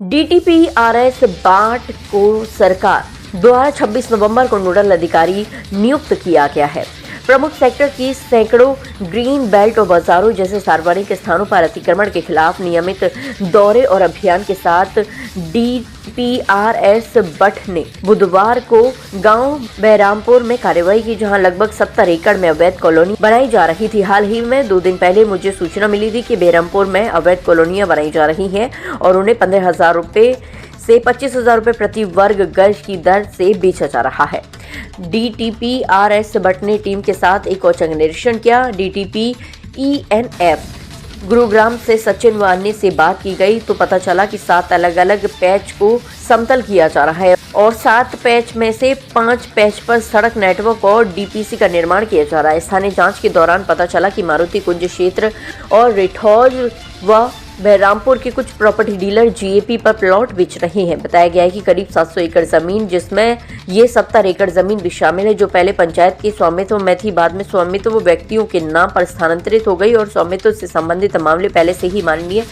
डीटीपीआरएस बाट को सरकार द्वारा 26 नवंबर को नोडल अधिकारी नियुक्त किया गया है। प्रमुख सेक्टर की सैकड़ों ग्रीन बेल्ट और बाजारों जैसे सार्वजनिक स्थानों पर अतिक्रमण के खिलाफ नियमित दौरे और अभियान के साथ डीटीपीआरएस बट ने बुधवार को गांव बहरामपुर में कार्रवाई की, जहां लगभग 70 एकड़ में अवैध कॉलोनी बनाई जा रही थी। हाल ही में 2 दिन पहले मुझे सूचना मिली थी कि बहरामपुर में अवैध कॉलोनियां बनाई जा रही हैं और उन्हें 15,000 रुपए से 25,000 रुपए प्रति वर्ग गज की दर से बेचा जा रहा है। डीटीपीआरएस बट ने टीम के साथ एक औचक निरीक्षण किया। डीटीपी ईएनएफ गुरुग्राम से सचिन व अन्य से बात की गई तो पता चला कि 7 अलग अलग पैच को समतल किया जा रहा है और 7 पैच में से 5 पैच पर सड़क नेटवर्क और डीपीसी का निर्माण किया जा रहा है। स्थानीय जांच के दौरान पता चला कि मारुति कुंज क्षेत्र और रिठौज व बहरामपुर के कुछ प्रॉपर्टी डीलर जीएपी पर प्लॉट बेच रहे हैं। बताया गया है कि करीब 700 एकड़ जमीन, जिसमें ये 70 एकड़ जमीन भी शामिल है, जो पहले पंचायत के स्वामित्व में थी, बाद में स्वामित्व व्यक्तियों के नाम पर स्थानांतरित हो गई और स्वामित्व से संबंधित मामले पहले से ही माननीय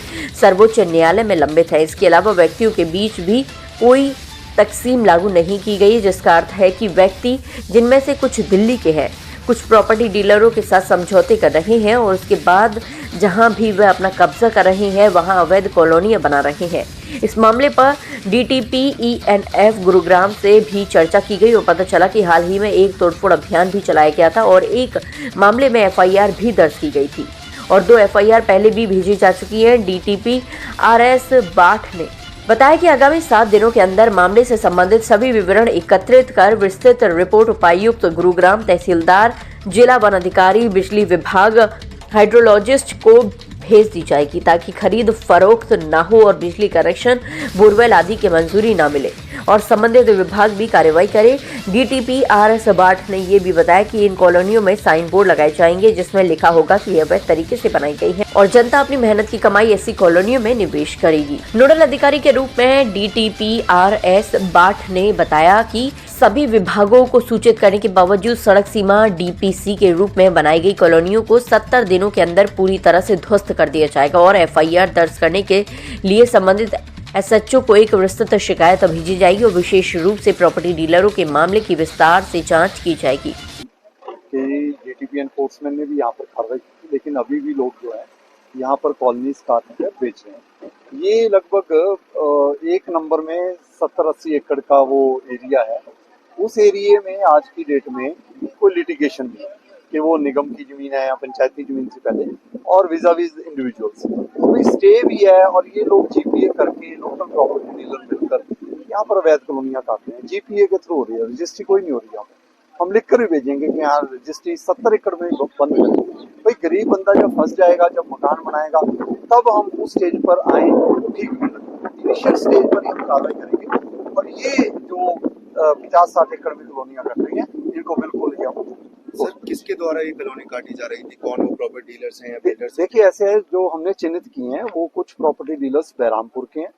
सर्वोच्च न्यायालय में लंबित है। इसके अलावा व्यक्तियों के बीच भी कोई तकसीम लागू नहीं की गई, जिसका अर्थ है कि व्यक्ति, जिनमें से कुछ दिल्ली के हैं, कुछ प्रॉपर्टी डीलरों के साथ समझौते कर रहे हैं और उसके बाद जहां भी वह अपना कब्जा कर रहे हैं वहां अवैध कॉलोनियां बना रहे हैं। इस मामले पर डीटीपीईएनएफ गुरुग्राम से भी चर्चा की गई और पता चला कि हाल ही में एक तोड़फोड़ अभियान भी चलाया गया था और एक मामले में एफआईआर भी दर्ज की गई थी और 2 एफआईआर पहले भी भेजी जा चुकी है। डीटीपीआरएस बाट ने बताया कि आगामी 7 दिनों के अंदर मामले से संबंधित सभी विवरण एकत्रित कर विस्तृत रिपोर्ट उपायुक्त गुरुग्राम, तहसीलदार, जिला वन अधिकारी, बिजली विभाग, हाइड्रोलॉजिस्ट को भेज दी जाएगी ताकि खरीद फरोख्त ना हो और बिजली कनेक्शन, बोरवेल आदि की मंजूरी ना मिले और संबंधित विभाग भी कार्रवाई करे। डीटीपीआरएस बाट ने ये भी बताया कि इन कॉलोनियों में साइन बोर्ड लगाए जाएंगे जिसमें लिखा होगा कि यह अवैध तरीके से बनाई गई है और जनता अपनी मेहनत की कमाई ऐसी कॉलोनियों में निवेश करेगी। नोडल अधिकारी के रूप में डीटीपीआरएस बाट ने बताया कि सभी विभागों को सूचित करने के बावजूद सड़क सीमा डीपीसी के रूप में बनाई गई कॉलोनियों को 70 दिनों के अंदर पूरी तरह से ध्वस्त कर दिया जाएगा और एफआईआर दर्ज करने के लिए संबंधित एसएचओ को एक विस्तृत शिकायत भेजी जाएगी और विशेष रूप से प्रॉपर्टी डीलरों के मामले की विस्तार से जांच की जाएगी। डीटीपी एनफोर्समेंट ने भी यहाँ पर कार्रवाई की, लेकिन अभी भी लोग जो है यहाँ पर कॉलोनीज काट कर बेच रहे हैं। ये लगभग एक नंबर में 70-80 एकड़ का वो एरिया है। उस एरिया में आज की डेट में कोई लिटिगेशन नहीं है कि वो निगम की जमीन है या पंचायती जमीन से पहले और विजाविज इंडिविजुअल्स, तो स्टे भी है और ये लोग जीपीए करके लोकल प्रॉपर्टी डीलर मिलकर यहाँ पर अवैध कॉलोनियां काटते हैं। जीपीए के थ्रू हो रही है, रजिस्ट्री कोई नहीं हो रही यहाँ पर। हम लिख कर भी भेजेंगे कि यहाँ रजिस्ट्री 70 एकड़ में बंद कर। भाई गरीब बंदा जब फंस जाएगा, जब मकान बनाएगा, तब हम उस स्टेज पर आए तो ठीक भी लगे। इनिशियल स्टेज पर हम कार्रवाई करेंगे और ये जो 50-60 एकड़ में कॉलोनियां कट रही हैं, इनको बिल्कुल सर, किसके द्वारा ये कॉलोनी काटी जा रही थी? कौन वो प्रॉपर्टी डीलर्स हैं या बिल्डर्स? देखिए, ऐसे है जो हमने चिन्हित किए हैं वो कुछ प्रॉपर्टी डीलर्स बहरामपुर के हैं,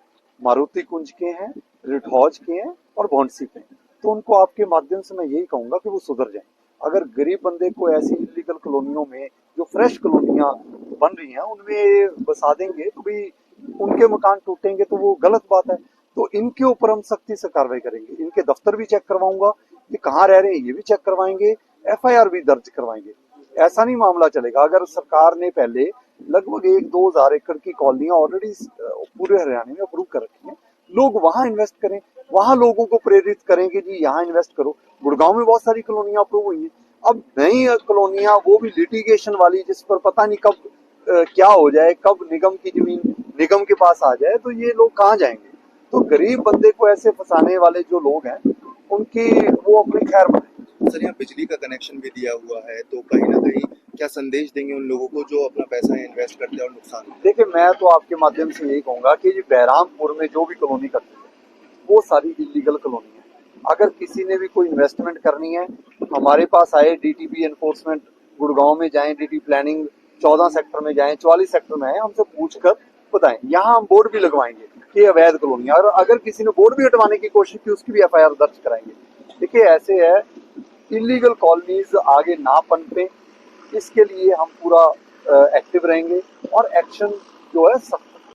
मारुति कुंज के हैं, रिठौज के हैं और भौंडसी के हैं। तो उनको आपके माध्यम से मैं यही कहूंगा कि वो सुधर जाएं। अगर गरीब बंदे को ऐसी इलीगल कॉलोनियों में जो फ्रेश कॉलोनियां बन रही हैं उनमें बसा देंगे तो भी उनके मकान टूटेंगे, तो वो गलत बात है। तो इनके ऊपर हम सख्ती से कार्रवाई करेंगे। इनके दफ्तर भी चेक करवाऊंगा कि कहाँ रह रहे हैं, ये भी चेक करवाएंगे, एफआईआर भी दर्ज करवाएंगे। ऐसा नहीं मामला चलेगा। अगर सरकार ने पहले लगभग 1-2 हज़ार एकड़ की कॉलोनियां ऑलरेडी पूरे हरियाणा में अप्रूव कर रखी हैं, लोग वहां इन्वेस्ट करें, वहां लोगों को प्रेरित करेंगे जी यहाँ इन्वेस्ट करो। गुड़गांव में बहुत सारी कॉलोनियां अप्रूव हुई हैं। अब नई कॉलोनियां, वो भी लिटिगेशन वाली, जिस पर पता नहीं कब क्या हो जाए, कब निगम की जमीन निगम के पास आ जाए, तो ये लोग कहाँ जाएंगे। तो गरीब बंदे को ऐसे फंसाने वाले जो लोग हैं उनकी वो अपनी खैर बनाए। सर, यहाँ बिजली का कनेक्शन भी दिया हुआ है, तो कहीं ना कहीं क्या संदेश देंगे उन लोगों को जो अपना पैसा इन्वेस्ट करते हैं और नुकसान? देखिए, मैं तो आपके माध्यम से यही कहूंगा कि ये बहरामपुर में जो भी कॉलोनी करती है वो सारी इलीगल कॉलोनी है। अगर किसी ने भी कोई इन्वेस्टमेंट करनी है, हमारे पास आए, डीटीपी एनफोर्समेंट गुड़गांव में जाएं, डीटी प्लानिंग 14 सेक्टर में जाएं, 44 सेक्टर में आए, हमसे पूछ कर बताएं। यहाँ हम बोर्ड भी लगवाएंगे कि अवैध कॉलोनी, और अगर किसी ने बोर्ड भी हटवाने की कोशिश की उसकी भी एफआईआर दर्ज कराएंगे। देखिए, ऐसे है, इलीगल कॉलोनीज आगे ना पनपे, इसके लिए हम पूरा एक्टिव रहेंगे और एक्शन जो है सख्त